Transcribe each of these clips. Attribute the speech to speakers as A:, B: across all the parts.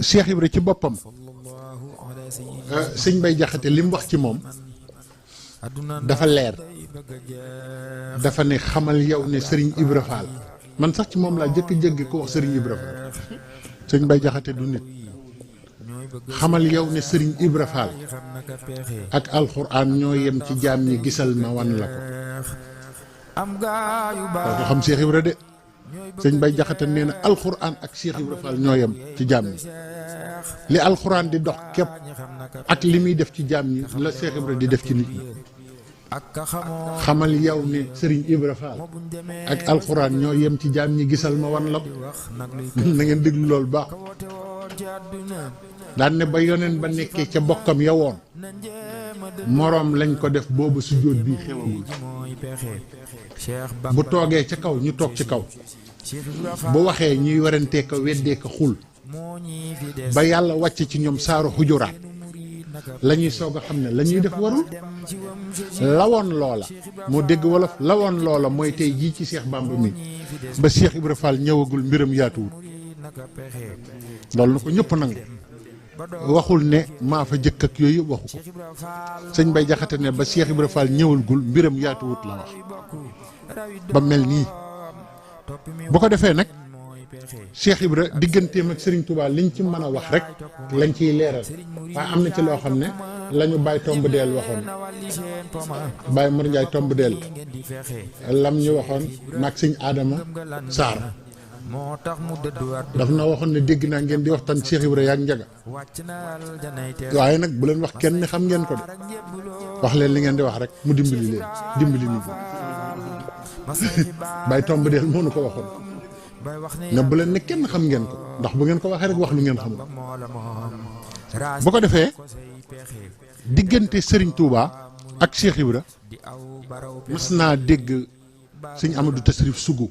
A: Cheikh Ibra ci boppam sëñ Bay Jaxate li mu wax ci moom dafa leer dafa ne xamal yow ne Serigne Ibra Fall man sax ci moom laa jëkk-jéggi ko wax Serigne Ibra Fall sëñ Bay Jaxate du nit xamal yow ne Serigne Ibra Fall ak alxuraan ñoo yem ci jaam ñi gisal ma wan la ko xam Cheikh Ibra de sëñ Bay Jaxate nee na alxuraan ak Cheikh Ibra Fall ñoo yem ci jaam ñi li alxuraan di dox képp ak li muy def ci jaam ñi la Cheikh Ibra di def ci nit ñi xamal yow ne Serigne Ibra Fall ak alxuraan ñoo yem ci jaam ñi gisal ma wan la ko na ngeen déglu loolu baax daan ne ba yoneen ba nekkee ca bokkam ya woon moroom lañ ko def boobu sujjóot bii xewagul bu toogee ca kaw ñu toog ci kaw bu waxee ñuy werantee ko weddee ko xul ba yàlla wàcc ci ñoom saaru xujuraat la ñuy soog a xam ne la ñuy def warul lawoon loola moo dégg wolof lawoon loola mooy tey jii ci Cheikh Bamba mi ba Cheikh Ibra Fall ñëwagul mbiram yaatuwul loolu na ko ñëpp nangu waxul ne maa fa jëkk ak yooyu waxu ko sëñ Bay Jaxate ne ba Cheikh Ibra Fall ñëwagul mbiram yaatuwut la wax ba mel nii bu ko defee nag Cheikh Ibra digganteem ak Serigne Touba liñ ci mën a wax rek lañ ciy leeral waaye am na ci loo xam ne la ñu Baye Tomb Deel waxoon Baye Mor Ndiaye Tomb Deel lam ñu waxoon maag sëñ Adama Sarr daf na waxoon ne dégg naa ngeen di waxtaan Cheikh Ibra yaak Njaga waaye nag bu leen wax kenn xam ngeen ko de wax leen li ngeen di wax rek mu dimbali leen dimbali nit ñi Baye Tomb Deel moo nu ko waxoon ne bu leen ne kenn xam ngeen ko ndax bu ngeen ko waxee rek wax lu ngeen xamul bu ko defee diggante Serigne Touba ak Cheikh Ibra mas naa dégg sëñ Amadou Tasrif Sougou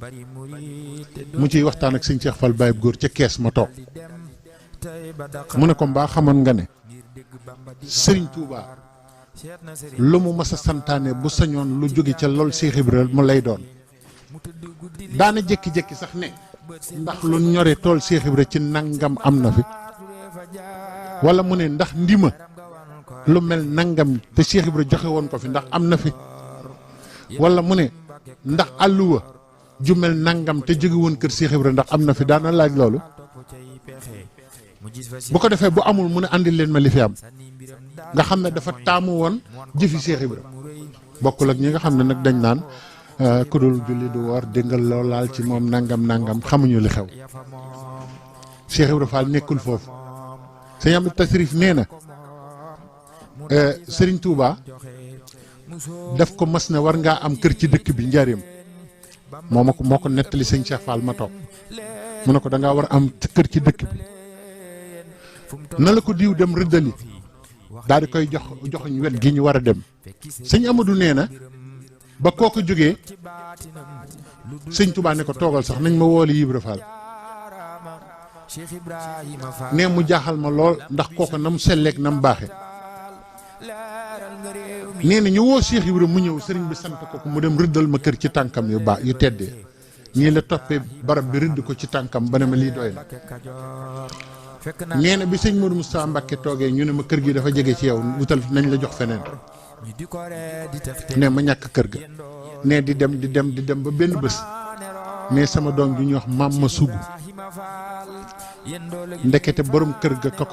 A: mu ciy waxtaan ak sëñ Cheikh Fall Baye góor ca kees ma toog mu ne ko mbaa xamoon nga ne Serigne Touba lu mu mas a santaane bu sañoon lu jóge ca lool Cheikh Ibra mu lay doon daana jékki-jékki sax ne ndax lu ñore tool Cheikh Ibra ci nangam am na fi wala mu ne ndax ndima lu mel nangam te Cheikh Ibra joxe woon ko fi ndax am na fi wala mu ne ndax àlluwa ju mel nangam te jóge woon kër Cheikh Ibra ndax am na fi daana laaj loolu bu ko defee bu amul mu ne andil leen ma li fi am nga xam ne dafa taamu woon jëfi Cheikh Ibra bokkul ak ñi nga xam ne nag dañ naan ku dul julli du woor déggal lool laal ci moom nangam nangam xamuñu li xew Cheikh Ibra Fall nekkul foofu sëñ am tasrif nee na Serigne Touba daf ko mas ne war ngaa am kër ci dëkk bi njaareem moo ko nettali sëñ Cheikh Fall ma toog mu ne ko da ngaa war am kër ci dëkk bi na la ko diw dem rëddali daal di koy joxuñ wet gi ñu war a dem sëñ Amadou nee na ba kooku jógee sëñ Touba ne ko toogal sax nañ ma wooli Ibra Fall ne mu jaaxal ma lool ndax kooku na mu selleek na mu baaxe nee na ñu woo Cheikh Ibra mu ñëw sëriñ bi sant ko mu dem rëddal ma kër ci tànkam yu baax yu teddee nii la toppee barab bi rëdd ko ci tànkam ba ne ma lii doy na nee na bi sëñ Modou Moustapha Mbacké toogee ñu ne ma kër gi dafa jege ci yow wutal nañ la jox feneen ne ma ñàkk kër ga ne di dem ba benn bés ne sama doom ju ñuy wax maam ma sugu ndekete borom kër ga ka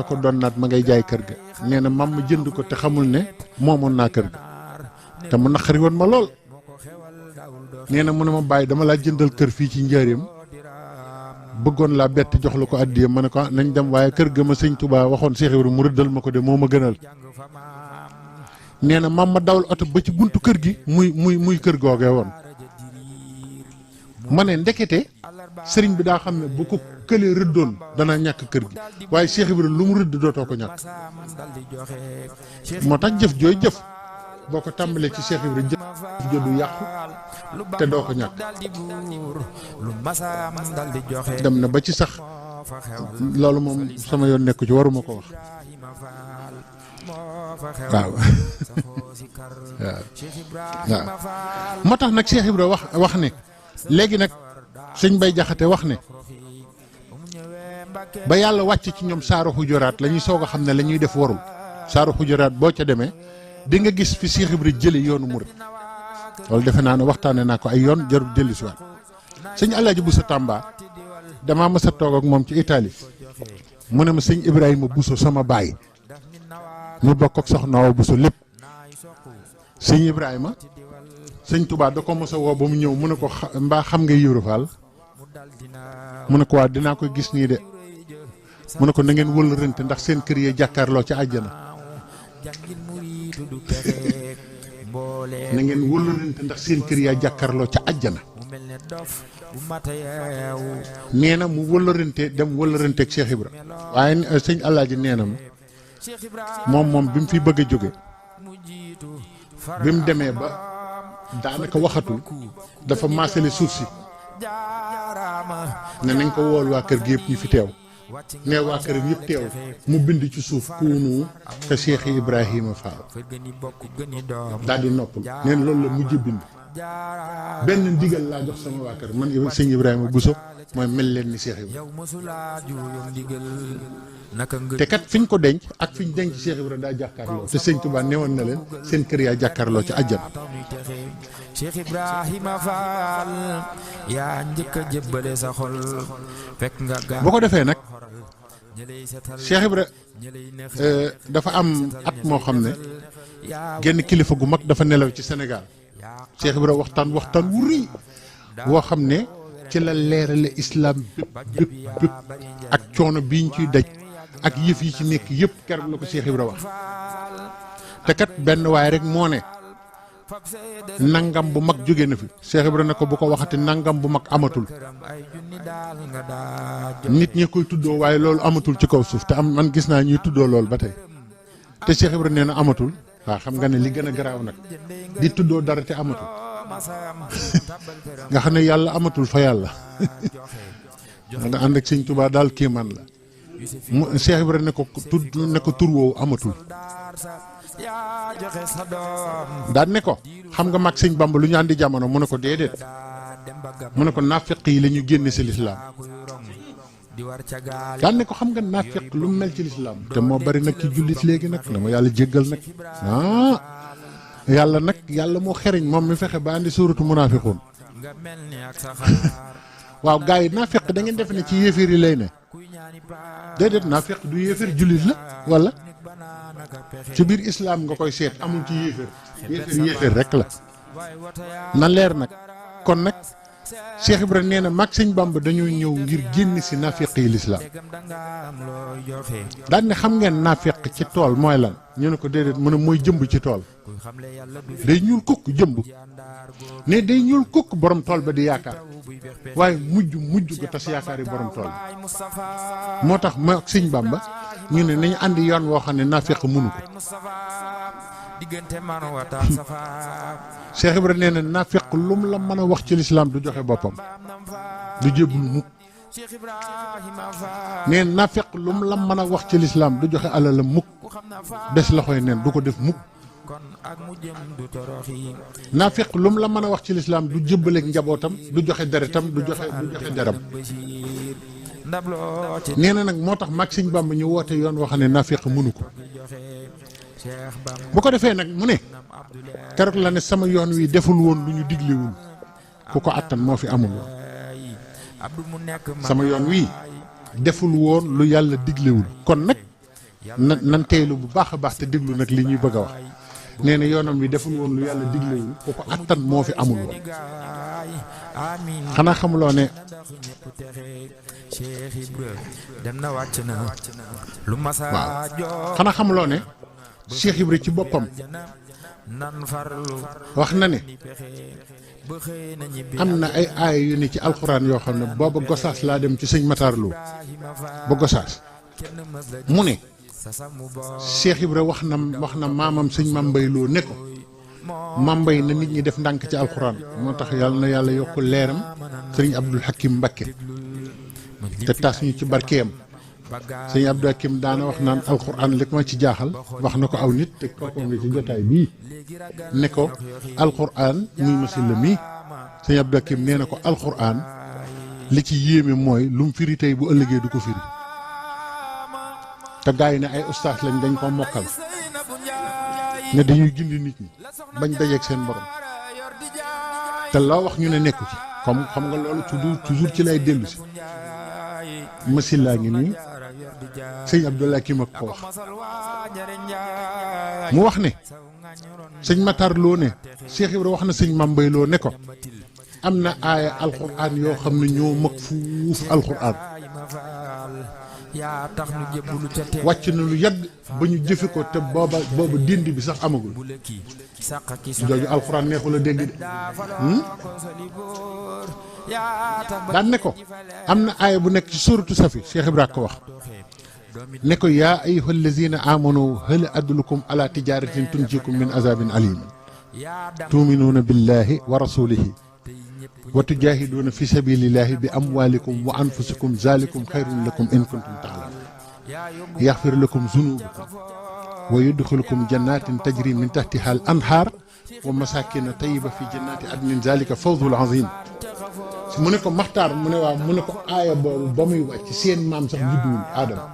A: ko doon naat ma ngay jaay kër ga nee na maam ma jënd ko te xamul ne moomoon naa kër ga te mu naqari woon ma lool nee na mu ne ma bàyyi dama laa jëndal kër fii ci njaareem bëggoon laa bett jox la ko addiya ma ne ko nañ dem waaye kër ga ma sëñ Touba waxoon Cheikh Ibra mu rëddal ma ko de moo ma gënal nee na maam ma dawal oto ba ci buntu kër gi muy kër googee woon ma ne ndekete sëriñ bi daa xam ne bu ko këlee rëddoon dana ñàkk kër gi waaye Cheikh Ibra lu mu rëdd dootoo ko ñàkk moo tax jëf jooy jëf boo ko tàmbalee ci Cheikh Ibra jëf jo du yàqu te doo ko ñàkk dem na ba ci sax loolu moom sama yoon nekku ci waruma ko wax waaw moo tax nag Cheikh Ibra wax ne léegi nag sëñ Bay Jaxate wax ne ba yàlla wàcc ci ñoom saaru xujuraat la ñuy soog a xam ne la ñuy def warul saaru xujuraat boo ca demee di nga gis fi Cheikh Ibra jële yoonu murid loolu defe naa ne waxtaane naa ko ay yoon jarul dellu si waat sëñ Alaaji Bousso Tamba damaa mës a toog ak moom ci Italie mu ne ma sëñ Ibrahima Bousso sama baay ñu bokk ak soxna Awa Bousso lépp sëñ Ibrahima sëñ Touba da ko mës a woo ba mu ñëw mu ne ko mbaa xam nga Yoro Fall mu ne ko waa dinaa koy gis nii de mu ne ko na ngeen wëlërante ndax seen kër yee jàkkaarloo ci àjjana na ngeen wëlërante ndax seen kër yaa jàkkaarloo ca àjjana nee na mu wëlërante dem wëlëranteeg Cheikh Ibra waaye sëñ Alaaji nee na moom bi mu fi bëgg a jóge bi mu demee ba daanaka waxatul dafa maasale suuf si ne nañ ko wool waa kër gi yëpp ñu fi teew ne waa kër gi yëpp teew mu bind ci suuf kuunu ka Cheikh Ibrahima Fall daal di noppal nee na loolu la mujj bind benn ndigal laa jox sama waa kër man sëñ Ibrahima Bousso mooy mel leen ni Cheikh Ibrahima te kat fi ñu ko denc ak fi ñu denc Cheikh Ibrahima daa jàkkaarloo te sëñ Touba newoon na leen seen kër yaa jàkkaarloo ci àjjana
B: Cheikh Ibrahima Fall yaa njëkk a jébbale sa xol fekk nga
A: boo ko defee nag Cheikh Ibra dafa am at moo xam ne genn kilifa gu mag dafa nelaw ci Sénégal Cheikh Ibra waxtaan wu rëy woo xam ne ci la leerale islam bépp ak coono bii ñu ciy daj ak yëf yi ci nekk yëpp keroog la ko Cheikh Ibra wax te kat benn waaye rek moo ne nangam bu mag jóge na fi Cheikh Ibra ne ko bu ko waxati nangam bu mag amatul nit ñi koy tuddoo waaye loolu amatul ci kaw suuf te am man gis naa ñuy tuddoo loolu ba tey te Cheikh Ibra nee na amatul waaw xam nga ne li gën a garaaw nag di tuddoo dara te amatul nga xam ne yàlla amatul fa yàlla nga ànd ak sëñ Tuubaa daal kéemaan la mu Cheikh Ibra ne ko tur woowu amatul daan ne ko xam nga mag sëñ Bamba lu ñu àndi jamono mu ne ko déedéet mu ne ko naafeq yi la ñu génne si lislaam daan ne ko xam nga naafeq lu mu mel ci lislaam te moo bari nag ci jullit léegi nag dama yàlla jéggal nag yàlla moo xereñ moom mi fexe ba andi suuratu munaafiquun waaw gars yi naafeq da ngeen defe ne ci yéeféer yi lay ne déedéet naafeq du yéeféer jullit la wala ci biir islam nga koy seet amul ci yéeféer rek la na leer nag kon nag Cheikh Ibrahima nee na mag sëñ Bamba dañoo ñëw ngir génn si naafeq yi lislaam daan ne xam ngeen naafeq ci tool mooy lan ñu ne ko déedéet mu ne mooy jëmb ci tool day ñuul kukk jëmb ne day ñuul kukk borom tool ba di yaakaar waaye mujj ko tas yaakaar yi borom tool moo tax ma ak sëñ Bamba ñu ne nañu àndi yoon woo xam ne naafeq mënu ko Cheikh Ibrahima nee na naafeq lu mu la mën a wax ci lislaam du joxe boppam du jébbalu mukk nee na naafeq lu mu la mën a wax ci lislaam du joxe alalam mukk des loxoy neen du ko def mukk naafeq lu mu la mën a wax ci lislaam du jébbaleeg njabootam du joxe deretam du joxe deram nee na nag moo tax mag sëñ Bamba ñu woote yoon wax ne naafeq mënu ko bu ko defee nag mu ne keroog la ne sama yoon wi deful woon lu ñu diglewul ku ko attan moo fi amul woon sama yoon wi deful woon lu yàlla diglewul kon nag nan teelu bu baax a baax te déglu nag li ñuy bëgg a wax nee na yoonam wi deful woon lu yàlla diglewul ku ko attan moo fi amul woon xanaa xamuloo ne waaw xanaa xamuloo ne Cheikh Ibra ci boppam wax na ne am na ay aaya yu ne ci alxuraan yoo xam ne booba Gosaas laa dem ci sëñ Matar Lo ba Gosaas mu ne Cheikh Ibra wax na maamam sëñ Mambay Lo ne ko Mambay na nit ñi def ndànk ci alxuraan moo tax yàlla na yàlla yokk leeram sëriñ Abdul Hakim Mbakke te tas ñu ci barkeem sëñ Abdou Hakim daana wax naan alxuraan li ko ma ci jaaxal wax na ko aw nit te kooku nga ci jotaay bii ne ko alxuraan muy masil la mii sëñ Abdou Hakim nee na ko alxuraan li ci yéeme mooy lu mu firi tey bu ëllëgee du ko firi te gars yi ne ay ustaas lañ dañ ko mokkal ne dañuy gindi nit ñi bañ dajeeg seen borom te loo wax ñu ne nekku ci comme xam nga loolu toujours ci lay dellu si masil laa ngi nii sëñ Abdoulaye ki ma ko wax mu wax ne sëñ Matar Lo ne Cheikh Ibra wax na sëñ Mambay Lo ne ko am na aaya alxuraan yoo xam ne ñoo mag fuuf alxuraan wàcc na lu yàgg ba ñu jëfe ko te booba dindi bi sax amagul jooju alxuraan neexul a dégg de daan ne ko am na aaya bu nekk ci suuratu Safi Cheikh Ibra ko wax ne ko yaa ayyuhal lazina amanu hal adullukum ala tijaratin tunjikum min azabin alim tuminuuna billahi wa rasulihi wa tujahiduuna fi sabilillahi bi amwalikum wa anfusikum zalikum xayrun lakum in kuntum taalamun yaxfir lakum zunubakum wa yudxilukum jannatin tajri min tahtiha al anhar wa masakina tayiba fi jannati adnin zalika fawzul azim mu ne ko maxtaar mu ne waaw mu ne ko aaya boobu ba muy wàcc seen maam sax judduwul aadama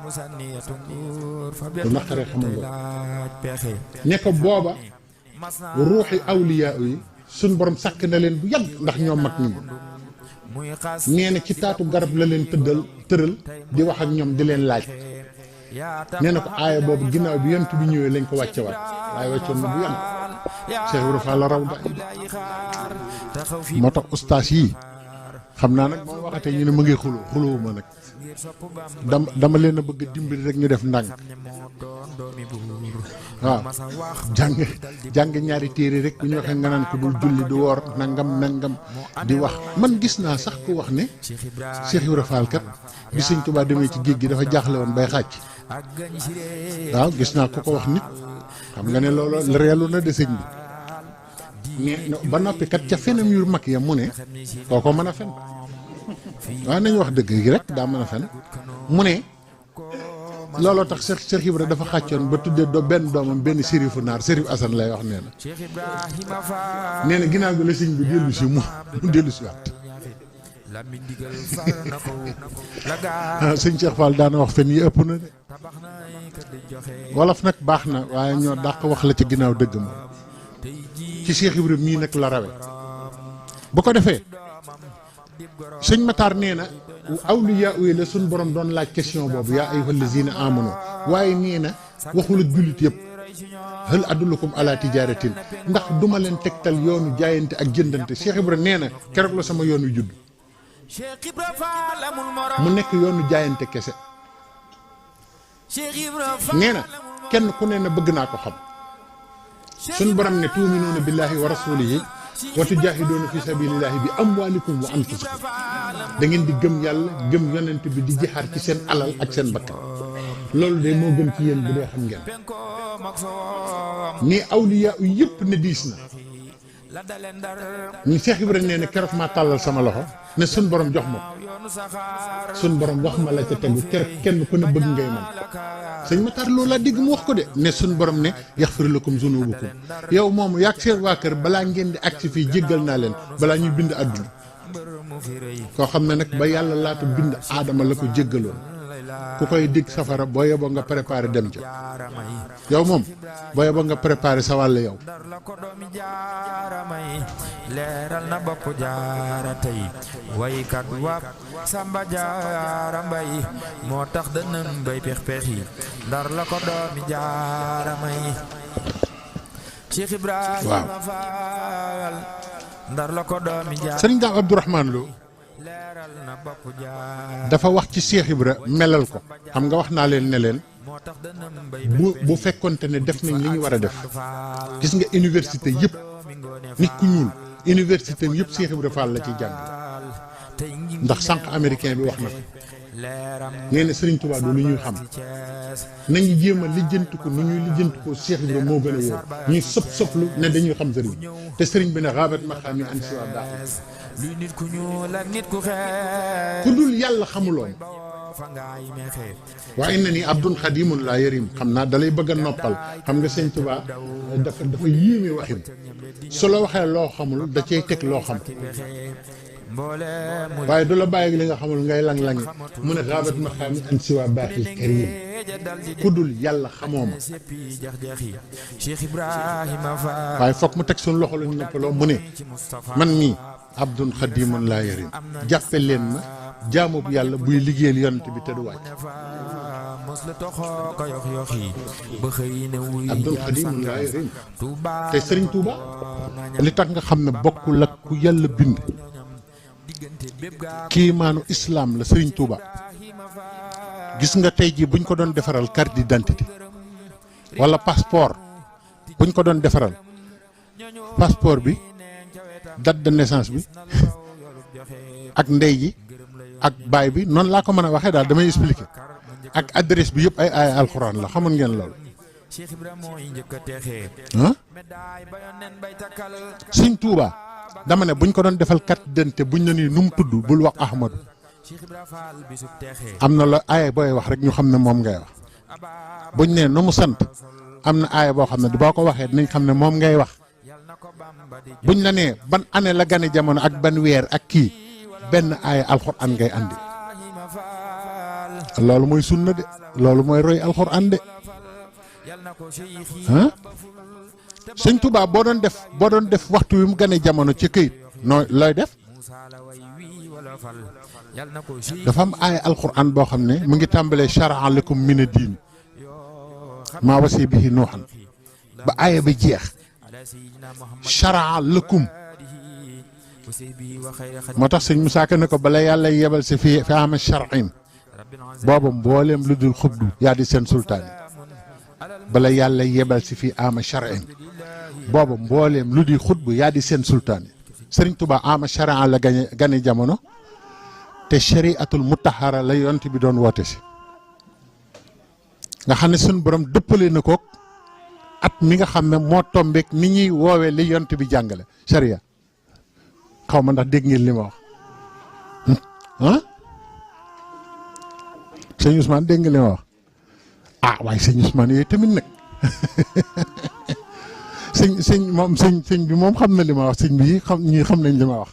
A: lu naqaree xamal nga ne ko booba ruuxi awliyaa yi suñ borom sàkk na leen bu yàgg ndax ñoo mag ñi nee na ci taatu garab la leen tëral di wax ak ñoom di leen laaj nee na ko aaya boobu ginnaaw bi yonent bi ñëwee lañ ko wàcce waat waaye wàccoon na bu yàgg Cheikh Ibra Fall la raw da moo tax ustaas yi xam naa nag moom waxatee ñu ne ma ngi xulóowuma nag dama leen a bëgg a dimbali rek ñu def ndànk waaw jàng ñaari téere rek bu ñu waxee nga naan ko dul julli du woor nangam di wax man gis naa sax ku wax ne Cheikh Ibra Fall kat bi Sëñ Tuubaa demee ci géej gi dafa jaaxle woon bay xàcc waaw gis naa ku ko wax nit xam nga ne loolu reelu na de sëñ bi ne ba noppi kat ca fenam yu mag ya mu ne kooko mën a fen waaye nañu wax dëgg gi rek daa mën a fen mu ne looloo tax Cheikh Ibra dafa xàccoon ba tuddee benn doomam benn sérifu naar sérif Assane lay wax nee na ginnaaw bi la sëñ bi dellu si mu dellu si waat sëñ Cheikh Fall daana wax fen yi ëpp na de wolof nag baax na waaye ñoo dàq wax la ci ginnaaw dëgg moom ci Cheikh Ibra mii nag la rawe bu ko defee sëñ Matar nee na awliyaa yi la suñ borom doon laaj question boobu yaa ayyuhal lazina amanu waaye nee na waxul ak jullit yëpp hal adullukum ala tijaratin ndax duma leen tegtal yoonu jaayante ak jëndante Cheikh Ibra nee na keroog la sama yoon wi judd mu nekk yoonu jaayante kese nee na kenn ku ne na bëgg naa ko xam suñ borom ne tuuminuuna billahi wa rasulihi wa tujaahiduuna fi sabilillahi bi amwalikum wa anfusikum da ngeen di gëm yàlla gëm yonent bi di jihaar ci seen alal ak seen bakkan loolu de moo gën ci yéen bu dee xam ngeen ni awliya yu yëpp ne diis na ñu Cheikh Ibra nee na keroog maa tàllal sama loxo ne suñ borom jox ma ko suñ borom wax ma la ca tegu keroog kenn ku ne bëgg ngay man sëñ Matar loolu laa dégg mu wax ko de ne suñ borom ne yaxfir lakum zunubukum yow moomu yaag seen waa kër balaa ngeen di agsi fii jéggal naa leen balaa ñuy bind àdduna koo xam ne nag ba yàlla laata bind aadama la ko jéggaloon ku koy dig safara boo yeboo nga préparé dem ca yow moom boo yeboo nga préparé sa wàll yow
B: leeral na bopp jaara tey waykat wap samba jaara mbay moo tax dënëm bay pex yi ndar la ko doomi jaara may Cheikh Ibrahima Fall ndar la ko doomi jaara
A: sëriñ Daam Abdourahmane Lo dafa wax ci Cheikh Ibra melal ko xam nga wax naa leen ne leen bu fekkonte ne def nañ li ñu war a def gis nga université yëpp nit ku ñuul université yëpp Cheikh Ibra Fall la ciy jàng ndax sànq américain bi wax na ko nee na Serigne Touba du lu ñuy xam nañu jéem a lijjanti ko nu ñuy lijjanti ko Cheikh Ibra moo gën a wóor ñuy soplu ne dañuy xam sëriñ te sëriñ bi ne xaabat ma xam an si waa daax
B: luy nit ku ñuul ak nit ku xees
A: ku dul yàlla xamuloon waaye na ni abdun xadimun laa yarim xam naa dalay bëgg a noppal xam nga sëñ Touba dafa yéeme waxin su la waxee loo xamul da cay teg loo xam waaye du la bàyyi li nga xamul ngay lang-langi mu ne xaabat ma xam an si waa baaxil karim ku dul yàlla xamoo ma waaye foog mu teg suñu loxo lu ñu noppaloo mu ne man mii abdun xadimun laa yarim jàppe leen ma jaamu bu yàlla buy liggéeyal yonent bi te du wàcc abdun xadimun laa yarim te Serigne Touba li tax nga xam ne bokkul ak ku yàlla bind kiimaanu islam la Serigne Touba gis nga tey jii buñ ko doon defaral carte d'identité wala passeport buñ ko doon defaral passeport bi date de naissance bi ak ndey ji ak baay bi noonu laa ko mën a waxee daal damay expliquer ak adresse bi yëpp ay alxuraan la xamoon ngeen loolu ah Sëñ Tuuba dama ne buñ ko doon defal carte d'identité buñ la nii nu mu tudd bul wax Ahmadu am na la aaya booy wax rek ñu xam ne moom ngay wax buñ ne nu mu sant am na aaya boo xam ne boo ko waxee dinañ xam ne moom ngay wax buñ la nee ban année la gane jamono ak ban weer ak kii benn aaya alxuraan ngay andi loolu mooy sunna de loolu mooy roy alxuraan de ah Sëñ Tuubaa boo doon def waxtu wi mu gane jamono ci këyit noo looy def dafa am aaya alxuraan boo xam ne mu ngi tàmbalee shara'a lakum mina diin maa wasi bihi nuuhan ba aaya ba jeex shara'a lakum moo tax sëñ Musaa Ka ne ko bala yàlla yebal si fi ama shar'in booba mbooleem lu dul xubdu yaa di seen sultaan yi bala yàlla yebal si fi ama shar'in booba mbooleem lu di xutbu yaa di seen sultaan yi Sëriñ Tuubaa ama shar'a la gane jamono te shari'atul mutahhara la yont bi doon woote si nga xam ne suñu borom dëppale na ko at mi nga xam ne moo tombeek ni ñuy woowee li yont bi jàngale sharia xaw ma ndax dégg ngeen li ma wax ah sëñ Ousmane dégg nga li ma wax ah waaye sëñ Ousmane yooyu tamit nag sëñ bi moom xam na li ma wax sëñ bi ñii xam nañ li ma wax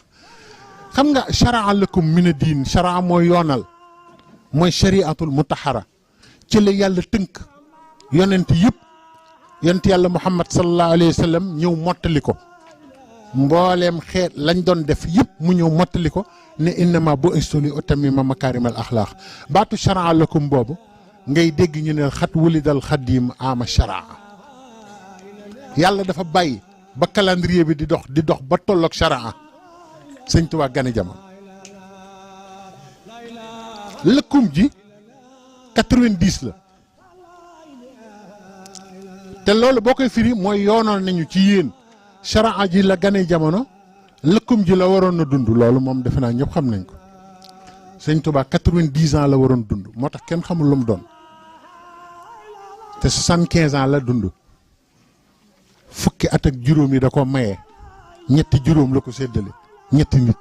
A: xam nga shara'a lakum mina diin shara'a mooy yoonal mooy shari'atul mutahhara ci la yàlla tënk yonent yëpp yonent yàlla Muhammad sallallahu alayhi wa sallam ñëw mottali ko mbooleem xeet lañ doon def yëpp mu ñëw mottali ko ne innama bu'istu li utammima makaarimal axlaaq baatu shara'a lakum boobu ngay dégg ñu ne xat wulidal xadiim ama shara'a yàlla dafa bàyyi ba calendrier bi di dox ba tolloog shara'a Sëñ Tuubaa gane jamono lëkkum ji 90 la te loolu boo koy firi mooy yoonal nañu ci yéen shara'a ji la gane jamono lëkkum ji la waroon a dund loolu moom defe naa ñëpp xam nañ ko Sëñ Tuubaa 90 ans la waroon dund moo tax kenn xamul lu mu doon te 75 ans la dund fukki at ak juróom yi da ko maye ñetti juróom la ko séddale ñetti nit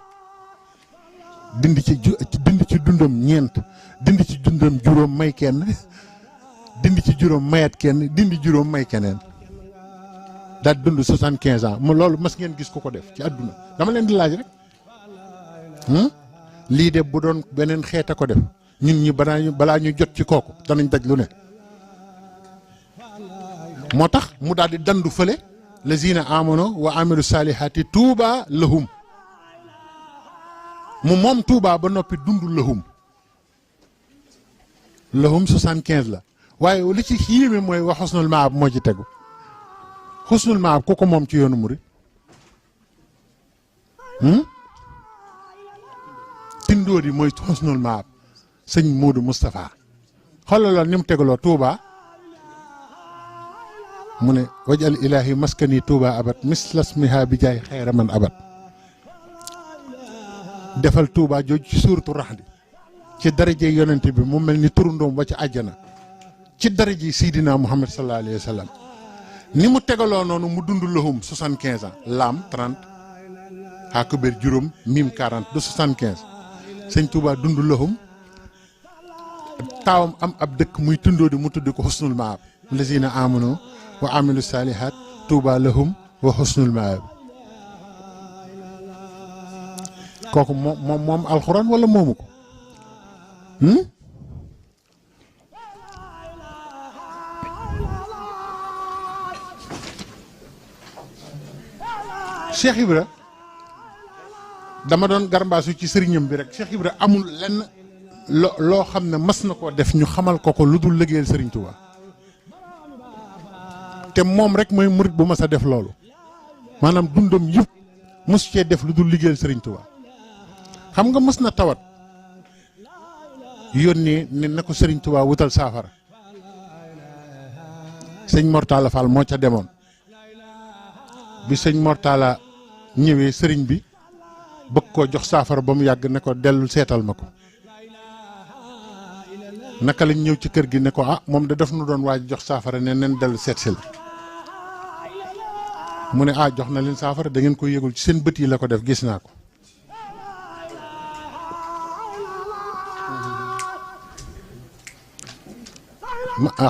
A: dindi ci dundam ñeent dindi ci dundam juróom may kenn dindi ci juróom mayat kenn dindi juróom may keneen daal dund 75 ans mu loolu mas ngeen gis ko def ci àdduna dama leen di laaj rek lii de bu doon beneen xeet a ko def ñun ñi balaa ñu jot ci kooku danañ daj lu ne moo tax mu daal di dandu fële lazina amano wa amilu salihati tuuba lahum mu moom tuuba ba noppi dund lahum 75 la waaye li ci yéeme mooy wa xusnul maab moo ci tegu xusnul maab ku ko moom ci yoonu murid tindóor yi mooy xusnul maab sëñ Modou Moustapha xoolal loolu ni mu tegaloo tuuba mu ne wajal ilaahi maskani tuuba abat mislasmiha bi jaay xayra man abat defal tuuba jooju ci suuratu Rahd ci daraje yonent bi mu mel ni turundoom ba ci àjjana ci daraje Seydina Muhammad sallallahu alayhi wa sallam ni mu tegaloo noonu mu dund lahum 75 ans laam 30 xaakubeer juróom mim 40 de 75 sëñ tuuba dund lahum taawam am ab dëkk muy tundoo di mu tudd ko xusnul maab lazina amanu wa amilu salihat tuuba lahum wa xusnul maab kooku moom alxuraan wala moomu ko Cheikh Ibra dama doon garmbaasu ci sëriñam bi rek Cheikh Ibra amul lenn loo xam ne mas na koo def ñu xamal ko lu dul liggéeyal Sëriñ Tuuba te moom rek mooy murit bu mas a def loolu maanaam dundam yëpp mos cee def lu dul liggéeyal Sëriñ Tuuba xam nga mës na tawat yónnee ne na ko Sëriñ Tuuba wutal saafara sëñ Mortala Fall moo ca demoon bi sëñ Mortala ñëwee sëriñ bi bëgg koo jox saafara ba mu yàgg ne ko dellu seetal ma ko naka lañ ñëw ci kër gi ne ko moom da def nu doon waaj jox saafara ne nen dellu seet si la mu ne jox na leen saafara da ngeen ko yëgul ci seen bët yi la ko def gis naa ko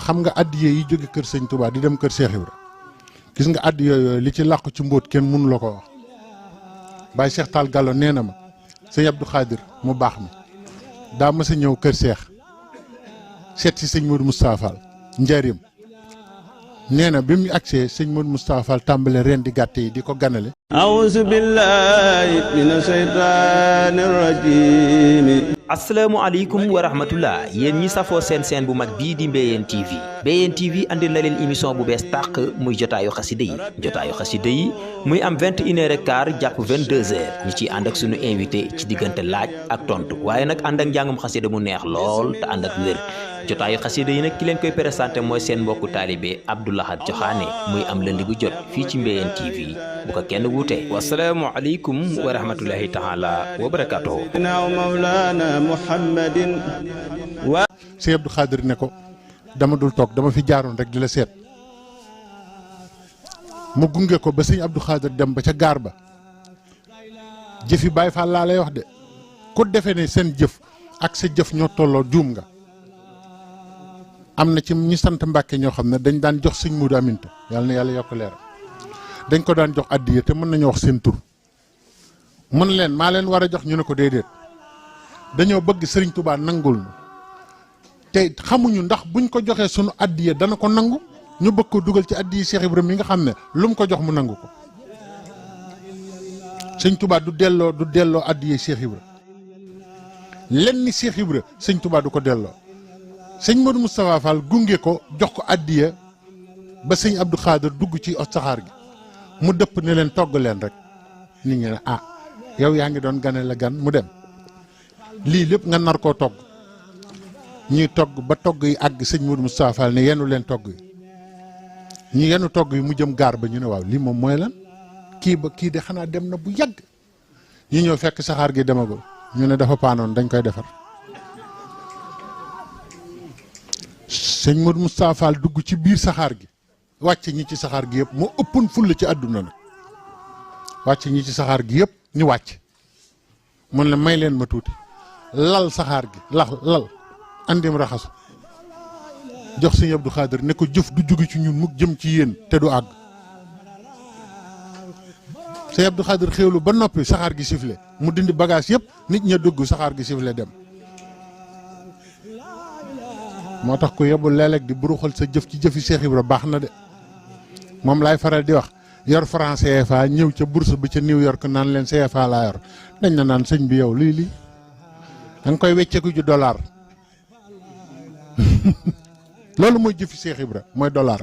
A: xam nga addiye yi jóge kër sëñ Touba di dem kër Cheikh Ibra gis nga addiye yooyu li ci làqu ci mbóot kenn mënu la ko wax Baye Cheikh Tall Gallo nee na ma sëñ Abdou Khadir mu baax mi daa mës a ñëw kër Cheikh seet si sëñ Modou Moustapha Fall njaarim nee na bi mu agsee sëñ Modou Moustapha Fall tàmbale ren di gàtte yi di ko ganale
C: a'uuzu billahi mina shaytaani rajiim.
D: asalaamaaleykum wa rahmatullah yéen ñi safoo seen bu mag bii di Mbéyeen TV Mbéyeen TV andil na leen émission bu bees tàq muy jotaayu xasida yi muy am 21h15 jàpp 22h ñu ciy ànd ak sunu invité ci diggante laaj ak tontu waaye nag ànd ak njàngum xasida mu neex lool te ànd ak wér jotaayu xasida yi nag ki leen koy présenté mooy seen mbokku taalibe Abdou Lahad Joxaane muy am lënd bu jot fii ci Mbéyeen TV bu ko kenn wuute wasalaamualeykum wa rahmatullahi taala wa barakatuhu.
A: sëñ Abdou Khadir ne ko dama dul toog dama fi jaaroon rek di la seet mu gunge ko ba sëñ Abdou Khadir dem ba ca gaar ba jëfi Baay Faal laa lay wax de ku defee ne seen jëf ak sa jëf ñoo tolloo juum nga am na ci ñi sant Mbàkke ñoo xam ne dañ daan jox sëñ Muudu Aminta yàlla na yàlla yokk leeram dañ ko daan jox addiya te mën nañu wax seen tur mën leen maa leen war a jox ñu ne ko déedéet dañoo bëgg Sëriñ Tuubaa nangul nu te xamuñu ndax buñ ko joxee sunu addiya dana ko nangu ñu bëgg ko dugal ci addiya Cheikh Ibrahima mi nga xam ne lu mu ko jox mu nangu ko Sëriñ Tuubaa du delloo addiya Cheikh Ibrahima lenn ni Cheikh Ibrahima Sëriñ Tuubaa du ko delloo sëñ Modou Moustapha Fall gunge ko jox ko addiya ba sëñ Abdou Khadir dugg ci saxaar gi mu dëpp ne leen togg leen rek nit ñi ne yow yaa ngi doon gane la gan mu dem lii lépp nga nar koo togg ñuy togg ba togg yi àgg sëñ Modou Moustapha Fall ne yenu leen togg yi ñu yenu togg yi mu jëm gaar ba ñu ne waaw lii moom mooy lan kii de xanaa dem na bu yàgg ñu ñëw fekk saxaar gi demagul ñu ne dafa paanoon dañ koy defar sëñ Modou Moustapha Fall dugg ci biir saxaar gi wàcc ñi ci saxaar gi yëpp moo ëppoon fulla ci àdduna nag wàcc ñi ci saxaar gi yëpp ñu wàcc mun la may leen ma tuuti lal saxaar gi lal andim raxasu jox sëñ Abdou Khadir ne ko jëf du jóge ci ñun mu jëm ci yéen te du àgg sëñ Abdou Khadir xéewlu ba noppi saxaar gi sifle mu dindi bagage yëpp nit ña dugg saxaar gi sifle dem moo tax ko yebul léeg-léeg di buruxal sa jëf ci jëfi Cheikh Ibra baax na de moom laay faral di wax yor franc CFA ñëw ca bourse bi ca New York naan leen CFA laa yor dañ na naan sëñ bi yow lii da nga koy wecceeku ju dollar loolu mooy jëfi Cheikh Ibra mooy dollar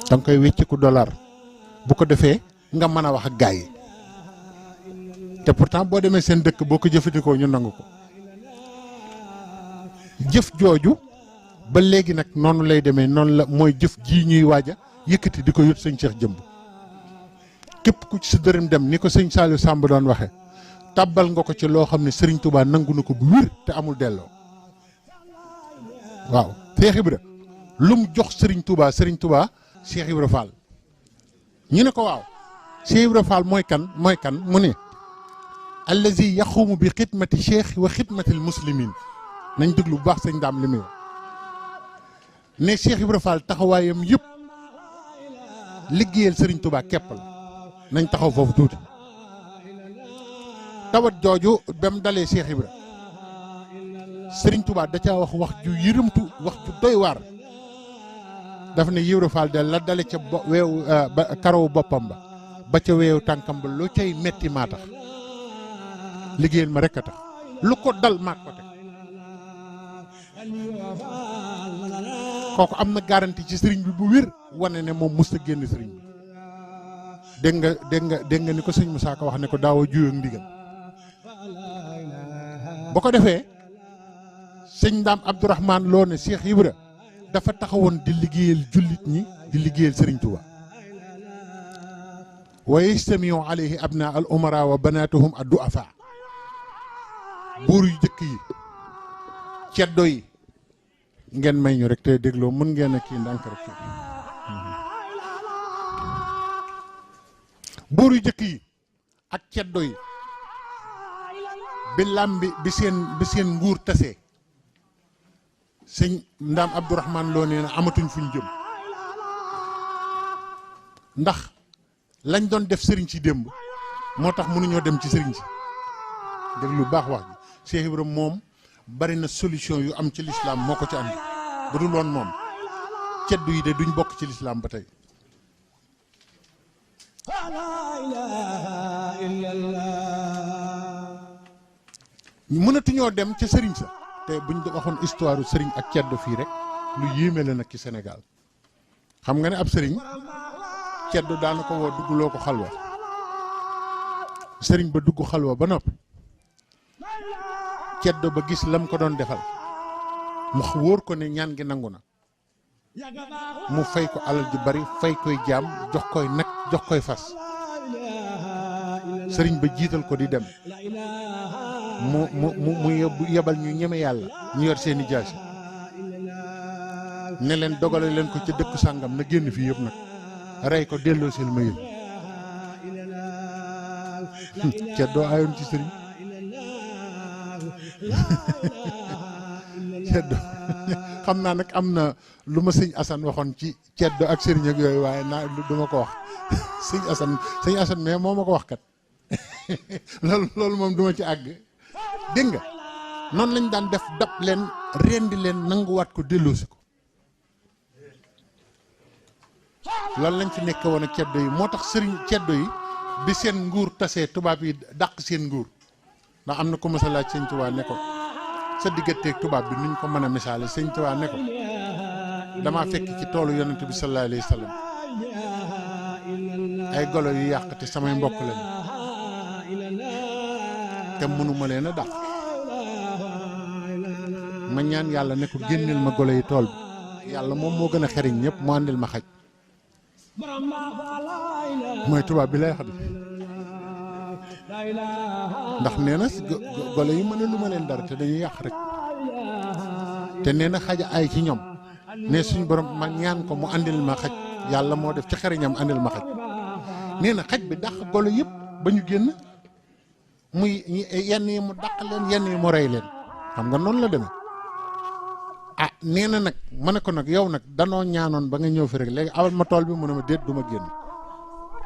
A: da nga koy wecceeku dollar bu ko defee nga mën a wax ak gaay yi te pourtant boo demee seen dëkk boo ko jëfandikoo ñu nangu ko jëf jooju ba léegi nag noonu lay demee noonu la mooy jëf jii ñuy waaja yëkkati di ko yót sëñ Cheikh jëmb képp ku ci sa dërëm dem ni ko sëñ Saliou Samb doon waxe tàbbal nga ko ci loo xam ne Serigne Touba nangu na ko bu wér te amul delloo waaw Cheikh Ibra lu mu jox Serigne Touba Cheikh Ibra Fall ñu ne ko waaw Cheikh Ibra Fall mooy kan mu ne allazi yaxumu bi xidmati cheikh wa xidmatil muslimin nañ déglu bu baax sëñ daam li muy wax ne Cheikh Ibra Fall taxawaayam yëpp liggéeyal Serigne Touba képp la nañ taxaw foofu tuuti tawat jooju ba mu dalee Cheikh Ibra Sëriñ Tuubaa da caa wax ju yërëmtu wax ju doy waar daf ne Ibra Fall de la dale ca weewu karawu boppam ba ca weewu tànkam ba lu cay metti maa tax liggéeyal ma rekk a tax lu ko dal maa ko teg kooku am na garantie ci sëriñ bi bu wér wane ne moom mës a génn sëriñ bi dégg nga ni ko sëñ Moussa Ka wax ne ko daaw a juyoo ak ndigal boo ko defee sëñ Ndaam Abdourahmane Lo ne Cheikh Ibra dafa taxawoon di liggéeyal jullit ñi di liggéeyal sëriñ Touba wa yastamiu alayhi abna al umara wa banatuhum ad duafa buur yu jëkk yi ceddo yi ngeen may ñu rek te dégloo mën ngeen a kii ndànk rek buur yu jëkk yi ak ceddo yi bi làmbi bi seen nguur tasee sëñ Ndaam Abdourahmane Lo nee na amatuñ fuñ jëm ndax lañ doon def sëriñ si démb moo tax mënuñoo dem ci sëriñ si déglu baax wax ji Cheikh Ibrahima moom bari na solution yu am ci lislaam moo ko ci andi bu dul woon moom ceddu yi de duñ bokk ci lislaam ba tey mënatuñoo dem ca sëriñ sa te buñ waxoon histoire sëriñ ak ceddu fii rek lu yéeme la nag ci Sénégal xam nga ne ab sëriñ ceddu daana ko woo dugguloo ko xalwa sëriñ ba dugg xalwa ba noppi ceddo ba gis lam ko doon defal mu wóor ko ne ñaan gi nangu na mu fay ko alal ju bari fay koy jaam jox koy nag jox koy fas sëriñ ba jiital ko di dem mu yebal ñu ñeme yàlla ñu yor seeni jaasi ne leen dogale leen ko ca dëkk sàngam na génn fii yëpp nag rey ko delloo seen ma yéen ceddoo ayoon ci sëriñ ceddo xam naa nag am na lu ma sëñ Assane waxoon ci ceddo ak sëriñ ak yooyu waaye naa du ma ko wax sëñ Assane mais moo ma ko wax kat loolu moom du ma ci àgg dégg nga noonu lañ daan def dab leen rendi leen nanguwaat ko delloosi ko loolu lañ fi nekk woon ak ceddo yi moo tax sëriñ ceddo yi bi seen nguur tasee tubaab yi dàq seen nguur ndax am na ko mës a laaj sëñ Tuubaa ne ko sa digganteeg tubaab bi nuñ ko mën a misaale sëñ Tuubaa ne ko damaa fekk ci toolu yonent bi sallallahu alayhi wa sallam ay golo yu yàq te samay mbokk lañ te mënuma leen a dàq ma ñaan yàlla ne ko génneel ma golo yi tool bi yàlla moom moo gën a xeriñ ñëpp mu àndil ma xaj mooy tubaab bi lay wax ndax nee na golo yi mën a lu ma leen dara te dañuy yàq rek te nee na xaja ay ci ñoom ne suñu borom ma ñaan ko mu àndil ma xaj yàlla moo def ci xeriñam àndil ma xaj nee na xaj bi dàq golo yëpp ba ñu génn muy yenn yi mu dàq leen yenn yi mu rey leen xam nga noonu la demee ah nee na nag ma ne ko nag yow nag danoo ñaanoon ba nga ñëw fi rek léegi awal ma tool bi mu ne ma déet du ma génn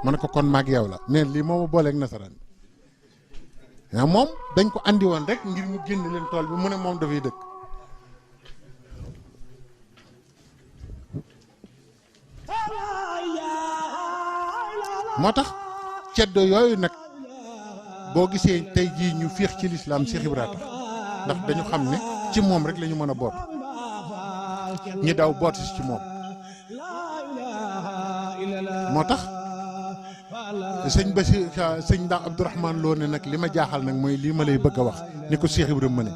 A: ma ne ko kon maag yow la neen lii moo ma booleeg nasaraan yaa moom dañ ko andi woon rek ngir mu génn leen tool bi mu ne moom dafay dëkk moo tax ceddo yooyu nag boo gisee tey jii ñu féex ci lislaam Cheikh Ibra tax ndax dañu xam ne ci moom rek la ñu mën a boot ñi daw boot si ci moom moo tax sëñ Ndaam Abdourahmane Lo ne nag li ma jaaxal nag mooy lii ma lay bëgg a wax ni ko Cheikh Ibra mëne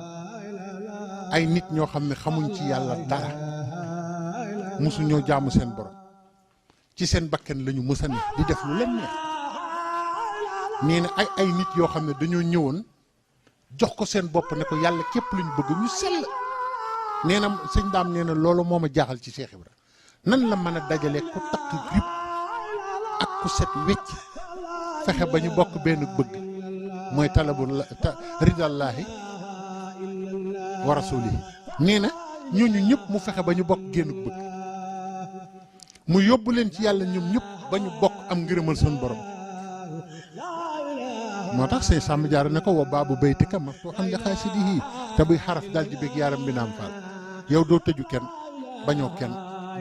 A: ay nit ñoo xam ne xamuñ ci yàlla dara mosu ñoo jaamu seen borom ci seen bakkan lañu mësa ne di def lu leen neex nee na ay nit yoo xam ne dañoo ñëwoon jox ko seen bopp ne ko yàlla képp luñ bëgg ñu sell nee na sëñ Daam nee na loolu moo ma jaaxal ci Cheikh Ibra nan la mën a dajale ku takk grip ak ku set wecc fexe ba ñu bokk benn bëgg mooy talabu ridallaahi wa rasulihi nee na ñooñu ñëpp mu fexe ba ñu bokk génn bëgg mu yóbbu leen ci yàlla ñoom ñëpp ba ñu bokk am ngërëmal seen borom moo tax sëñ Sàmm Jaara ne ko wa baabu baytika maftuuhan li xaasidihi te buy xaraf daal di bëgg yaram bi naam faal yow doo tëju kenn bañoo kenn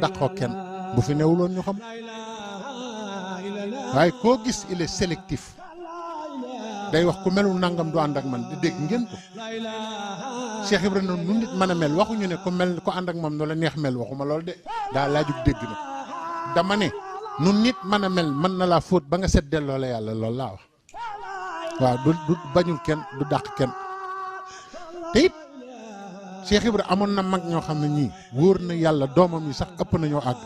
A: daqoo kenn bu fi newuloon ñu xam waaye koo gis il est sélectif day wax ku melul nangam du ànd ak man di dégg ngeen ko Cheikh Ibrahima nu nit mën a mel waxuñu ne ku mel ko ànd ak moom nu la neex mel waxuma loolu de daa laajug dégg na dama ne nu nit mën a mel mën na laa fóot ba nga set delloo la yàlla loolu laa wax waaw du bañul kenn du dàq kenn te it Cheikh Ibrahima amoon na mag ñoo xam ne ñii wóor na yàlla doomam yi sax ëpp nañoo àgg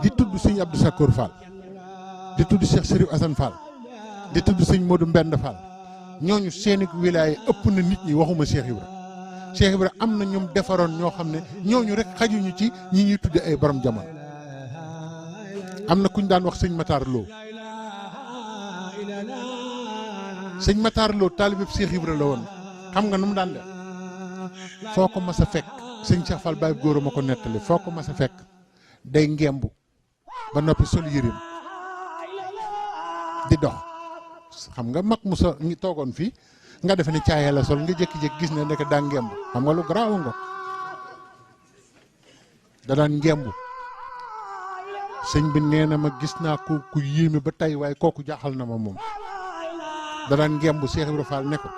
A: di tudd sëñ Abdou Sakour Fall di tudd Cheikh Sérif Assane Fall di tudd sëñ Modou Mbend Fall ñooñu seeni wilaaya ëpp na nit ñi waxuma Cheikh Ibrahima Cheikh Ibrahima am na ñoom defaroon ñoo xam ne ñooñu rek xajuñu ci ñi ñuy tudde ay borom jamono am na kuñ daan wax sëñ Matar Lo sëñ Matar Lo taalibeb Cheikh Ibrahima la woon xam nga nu mu daan def foo ko mas a fekk sëñ Cheikh Fall Baye góor ma ko nettali foo ko mas a fekk day ngembu ba noppi sol yërim di dox xam nga mag mu so ngi toogoon fii nga defe ne caaya la sol nga jékki-jékki gis ne nekk daa ngembu xam nga lu garaaw nga da daan ngembu sëñ bi nee na ma gis naa ku yéeme ba tey waaye kooku jaaxal na ma moom da daan ngembu Cheikh Ibrahima Fall ne ko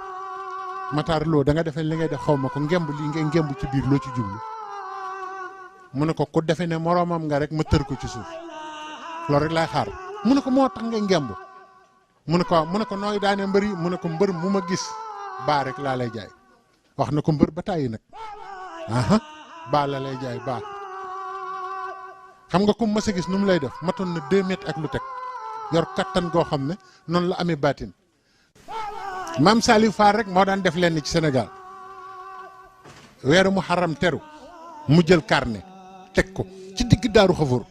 A: Matar Lo da nga defee li ngay def xaw ma ko ngemb lii ngay ngemb ci biir loo ci jublu mu ne ko ku defe ne moroomam nga rek ma tër ko ci suuf loolu rek laay xaar mu ne ko moo tax ngay ngemb mu ne ko nooy daane mbër yi mu ne ko mbër mu ma gis baa rek laa lay jaay wax na ko mbër ba tàyyi nag baa la lay jaay baa xam nga ku ma sa gis nu mu lay def matoon na 2 mètres ak lu teg yor kattan goo xam ne noonu la amee baatin maam Saliou Fall rek moo daan def lenn ci Sénégal weeru Muharram teru mu jël carnet teg ko ci digg Daaru Xafoor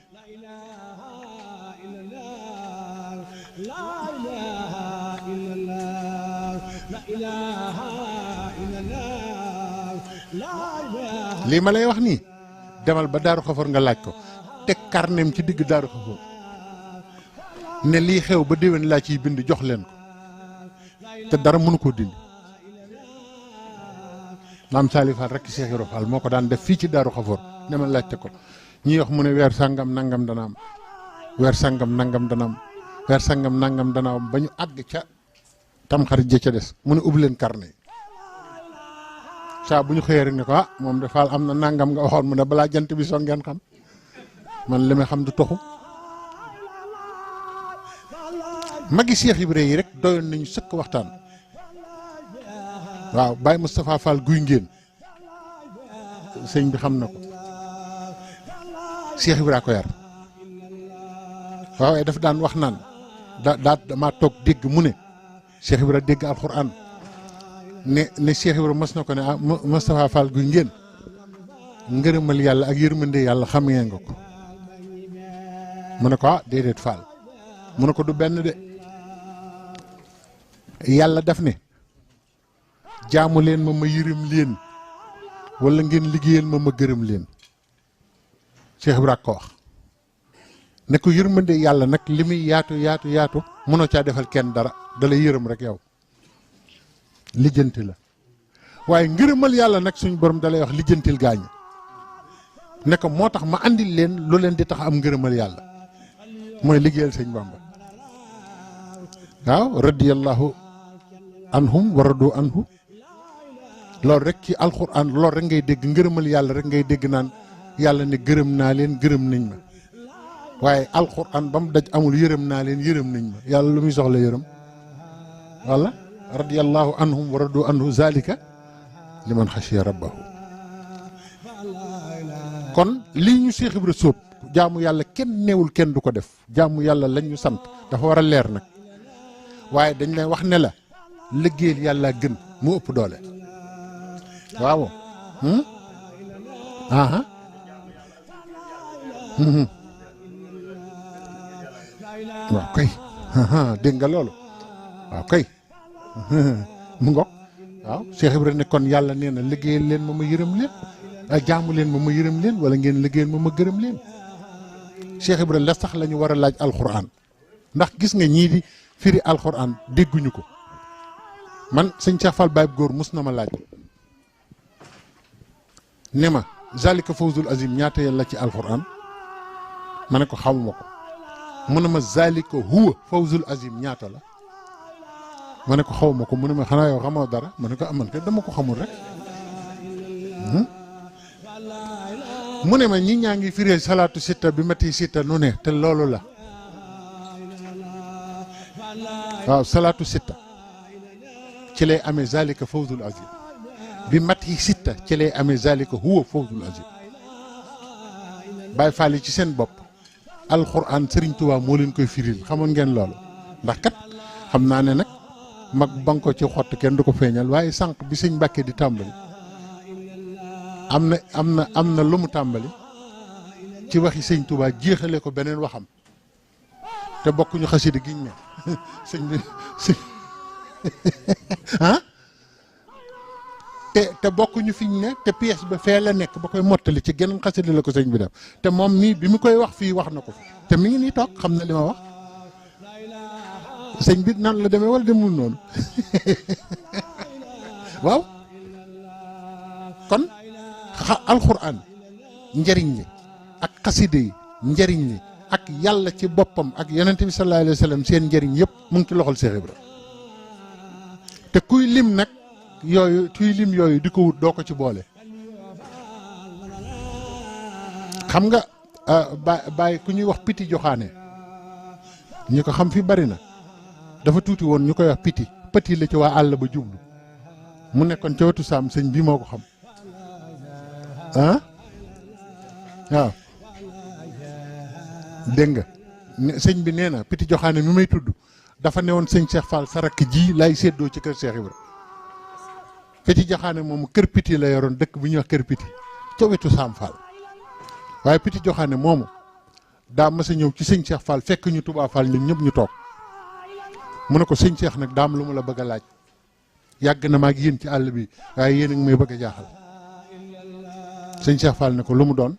A: lii ma lay wax nii demal ba Daaru Xafoor nga laaj ko teg carnetam ci digg Daaru Xafoor ne lii xew ba déwén laa ciy bind jox leen ko te dara mënu koo dindi maam Saliou Fall rek Cheikh Ibrahima Fall moo ko daan def fii ci Daaru Xafoor demal laajte ko ñuy wax mu ne weer sàngam nangam dana am weer sàngam nangam dana am weer sàngam nangam dana am ba ñu àgg ca tamxarit ja ca des mu ne ubbi leen carnet saa bu ñu xëyee rek ne ko moom de Fall am na nangam nga waxoon mu ne balaa jant bi soo ngeen xam man li may xam du toxu magi Cheikh Ibrahima yi rek doyoon nañu sëkk waxtaan waaw Baye Moustapha Fall guy ngéen sëñ bi xam na ko Cheikh Ibrahima ko yar waaw daf daan wax naan dama toog dégg mu ne Cheikh Ibrahima dégg alxuraan ne Cheikh Ibrahima mas na ko ne Moustapha Fall guy ngéen ngërëmal yàlla ak yërmande yàlla xam ngeen nga ko mu ne ko déedéet Fall mu ne ko du benn de yàlla daf ne jaamu leen ma yërëm leen wala ngeen liggéeyal ma gërëm leen Cheikh Ibrahima ko wax ne ko yërmande yàlla nag li muy yaatu mënoo caa defal kenn dara dalay yërëm rek yow lijjanti la waaye ngërëmal yàlla nag suñu borom dalay wax lijjantil gaañ ne ko moo tax ma andil leen lu leen di tax am ngërëmal yàlla mooy liggéeyal sëñ Bamba waaw radiyallahu anhum wa radu anhu loolu rek ci alxuraan loolu rek ngay dégg ngërëmal yàlla rek ngay dégg naan yàlla ne gërëm naa leen gërëm nañ ma waaye alxuraan ba mu daj amul yërëm naa leen yërëm nañ ma yàlla lu muy soxla yërëm walla radiyallahu anhum wa radu anhu zalika liman xashiya rabbahu kon lii ñu Cheikh Ibra sóob jaamu yàlla kenn neewul kenn du ko def jaamu yàlla lañ ñu sant dafa war a leer nag waaye dañ lay wax ne la liggéeyal yàlla gën mu ëpp doole waaw waaw kay dégg nga loolu waaw kay mu ngoog waaw Cheikh Ibra ne kon yàlla nee na liggéeyal leen ma yërëm leen jaamu leen ma yërëm leen wala ngeen liggéeyal ma gërëm leen Cheikh Ibra la sax la ñu war a laaj alxuraan ndax gis nga ñii di firi alxuraan dégguñu ko man sëñ Cheikh Fall Baye góor mus na ma laaj ne ma zalika fawzul azim ñaata yàlla ci alxuraan ma ne ko xamuma ko mu ne ma zalika huwa fawzul azim ñaata la ma ne ko xawma ko mu ne ma xanaa yow xamoo dara ma ne ko aman te dama ko xamul rek mu ne ma ñi ñaa ngi firee salaatu sitta bi mati sitta nu ne te loolu la waaw salaatu sitta ci lay amee zalika fawzul azim bi mati sitta ci lay amee zalika huwa fawzul azim Baay Faal yi ci seen bopp alxuraan Sëriñ Tuubaa moo leen koy firil xamoon ngeen loolu ndax kat xam naa ne nag mag bank ko ci xott kenn du ko feeñal waaye sànq bi sëñ Mbàkke di tàmbali am na lu mu tàmbali ci waxi sëñ Tuubaa jeexale ko beneen waxam te bokkuñu xasida giñ ne sëñ bi ah te bokkuñu fiñ ne te pièce ba fee la nekk ba koy mottali ci geneen xasida la ko sëñ bi def te moom mii bi mu koy wax fii wax na ko fi te mi ngi nii toog xam na li ma wax sëñ bi nan la demee wala demul noonu waaw kon alxuraan njëriñ li ak xasida yi njëriñ li ak yàlla ci boppam ak yonent bi sallallahu alayhi wa sallam seen njëriñ yëpp mu ngi ci loxol Cheikh Ibra te kuy lim nag yooyu di ko wut doo ko ci boole xam nga bàyyi ku ñuy wax piti joxaane ñi ko xam fi bari na dafa tuuti woon ñu koy wax piti la ci waa àll ba jublu mu nekkoon ca wetu saam sëñ bi moo ko xam ah waaw dégg nga sëñ bi nee na piti joxaane mi may tudd dafa newoon sëñ Cheikh Fall sa rakk ji lay séddoo ci kër Cheikh Ibra piti joxaane moom kër piti la yoroon dëkk bu ñuy wax kër piti ca wetu saam Fall waaye piti joxaane moomu daa mas a ñëw ci sëñ Cheikh Fall fekk ñu Touba Fall ñun ñëpp ñu toog mu ne ko sëñ Cheikh nag daam lu mu la bëgg a laaj yàgg na ma ak yéen ci àll bi waaye yéen a ngi may bëgg a jaaxal sëñ Cheikh Fall ne ko lu mu doon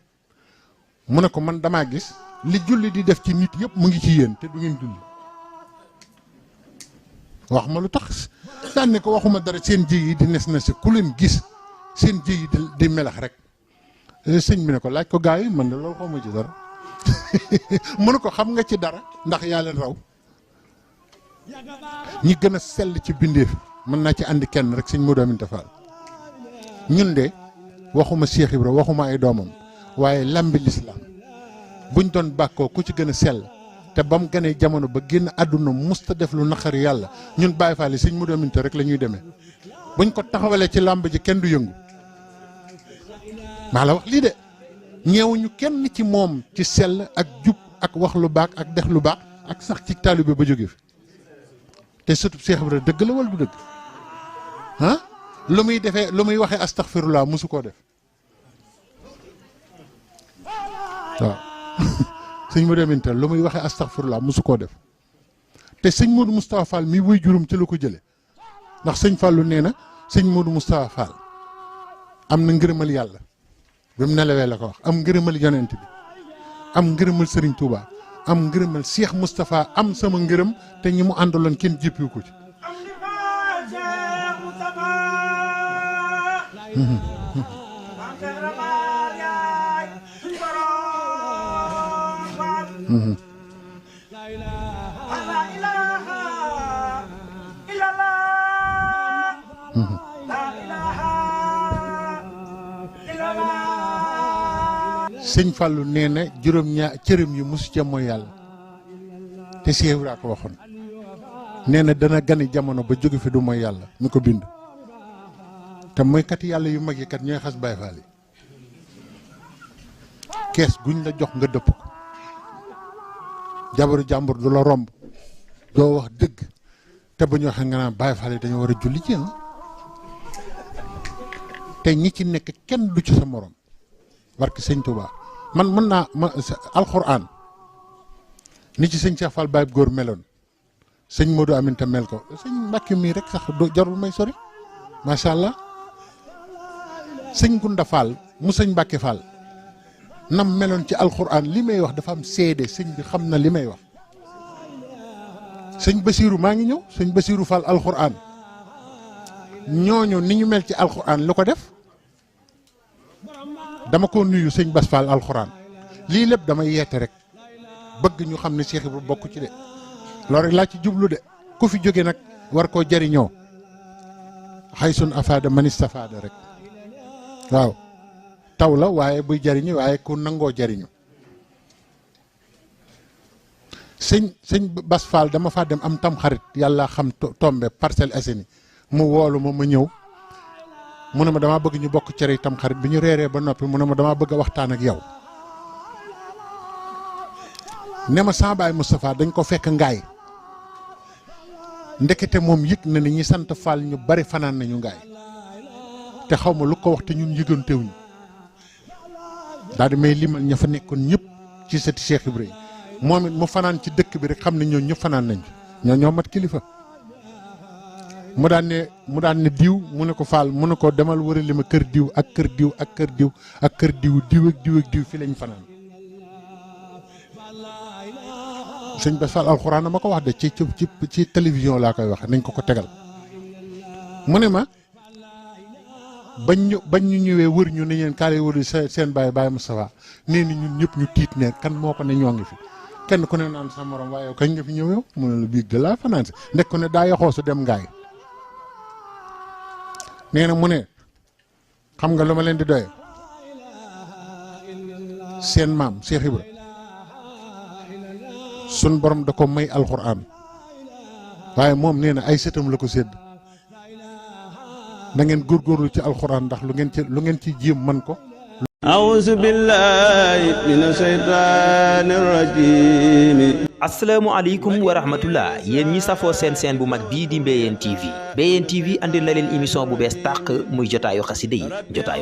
A: mu ne ko man damaa gis li julli di def ci nit yëpp mu ngi ci yéen te du ngeen julli wax ma lu tax daan ne ko waxuma dara seen jëy yi di nes na si ku leen gis seen jëy yi di melax rek sëñ bi ne ko laaj ko gaa yi man de loolu xawma ci dara mu ne ko xam nga ci dara ndax yaa leen raw ñi gën a sell ci bindeef mën naa ci andi kenn rek sëñ Modou Aminta Fall ñun de waxuma Cheikh Ibra waxuma ay doomam waaye lambi lislaam buñ doon bàkkoo ku ci gën a sell te ba mu gënee jamono ba génn àdduna musta def lu naqari yàlla ñun Baye Fall yi sëñ Modou Aminta rek la ñuy demee buñ ko taxawalee ci làmb ji kenn du yëngu maa la wax lii de ñeewuñu kenn ci moom ci sell ak jub ak wax lu baax ak def lu baax ak sax ci taalibe ba jóge fi te surtout Cheikh Ibra dëgg la wala du dëgg ah lu muy defee lu muy waxee astaghfirullah mosu koo def waaw sëñ Modou Aminta lu muy waxee astaghfirullah mosu koo def te sëñ Modou Moustapha Fall mi wuy juróom ci la ko jële ndax sëñ Fallu nee na sëñ Modou Moustapha Fall am na ngërëmal yàlla bi mu nelawee la ko wax am ngërëmal yonent bi am ngërëmal Serigne Touba am ngërëmal Cheikh Moustapha am sama ngërëm te ñi mu àndaloon kenn jéppiwu ko ci sëñ Fallou nee na juróom-ñaar cërëm yi mosu ca mooy yàlla te Cheikh Ibra ko waxoon nee na dana gane jamono ba jóge fi du mooy yàlla mi ko bind te mooy kat yàlla yu mag yi kat ñooy xas Baye Fall yi kees guñ la jox nga dëpp ko jabaru jàmbur du la romb doo wax dëgg te bu ñu waxee nga naan Baye Fall yi dañoo war a julli ci te ñi ci nekk kenn du ci sa morom barke sëñ Touba man mën naa alxuraan ni ci sëñ Cheikh Fall Baye góor meloon sëñ Modou Aminta mel ko sëñ Mbàkke mii rek sax du jarul may sori macha allah sëñ Gunda Fall mu sëñ Mbàkke Fall nam meloon ci alxuraan li may wax dafa am seede sëñ bi xam na li may wax sëñ Basiiru maa ngi ñëw sëñ Basiiru Fall alxuraan ñooñu ni ñu mel ci alxuraan lu ko def dama ko nuyu sëñ Bas Fall alxuraan lii lépp damay yeete rek bëgg ñu xam ne Cheikh Ibra bokk ci de loolu rek laa ci jublu de ku fi jóge nag war koo jariñoo xay sun afaada man istafaada rek waaw taw la waaye buy jariñu waaye ku nangoo jariñu sëñ Bas Fall dama faa dem am tam xarit yàlla xam tombe Parcelles Assainies mu woolu ma ñëw mu ne ma damaa bëgg ñu bokk cere tam xarit bi ñu reeree ba noppi mu ne ma damaa bëgg a waxtaan ak yow ne ma sama baay Moustapha dañ ko fekk ngaay ndekete moom yëg na ni ñi sant Fall ñu bari fanaan nañu ngaay te xaw ma lu ko wax te ñun yëgantewuñu daal di may limal ña fa nekkoon ñëpp ci sëti Cheikh Ibrahima moom it mu fanaan ci dëkk bi rek xam ne ñoo ñëpp fanaan nañ ñoo mat kilifa mu daan ne diw mu ne ko Fall mu ne ko demal wërali ma kër diw ak kër diw ak kër diw ak kër diw diw ak diw ak diw fi lañ fanaan sëñ Bass Fall alxuraan ma ko wax de ci télévision laa koy wax nañ ko tegal mu ne ma bañ ñu ñëwee wër ñu ne ñeen kaale wër seen baay Moustapha nee ni ñun ñëpp ñu tiit ne kan moo ko ne ñoo ngi fi kenn ku ne naan sa morom waaye kañ nga fi ñëw yow mu ne la biig de laa fanaan si ndek ko ne daa yaxoo su dem ngaay nee na mu ne xam nga lu ma leen di doye seen maam Cheikh Ibra sun borom da ko may alxuraan waaye moom nee na ay sëtam la ko sédd da ngeen góorgóorlu ci alxuraan ndax lu ngeen ci jéem man ko
C: a'uuzu billaahi mina shaytaani rajiim.
D: asalaamaaleykum wa rahmatullah yéen ñi safoo seen bu mag bii di Mbéyeen TV Mbéyeen TV andil na leen émission bu bees tàq muy jotaayu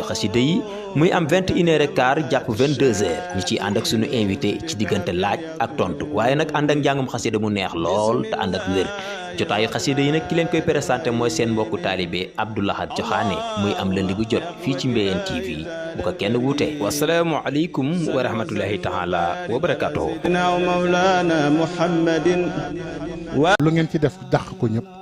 D: xasida yi muy am 21h15 jàpp 22h ñu ciy ànd ak sunu invité ci diggante laaj ak tontu waaye nag ànd ak njàngum xasida mu neex lool te ànd ak wér jotaayu xasida yi nag ki leen koy présenté mooy seen mbokku taalibe Abdou Lahad Joxaane muy am lundi bu jot fii ci Mbéyeen TV bu ko kenn wuute wasalaamualeykum wa rahmatullahi taala wa barakatuhu
C: Mawlana Muhammadin
A: lu ngeen ci def dàq ko ñëpp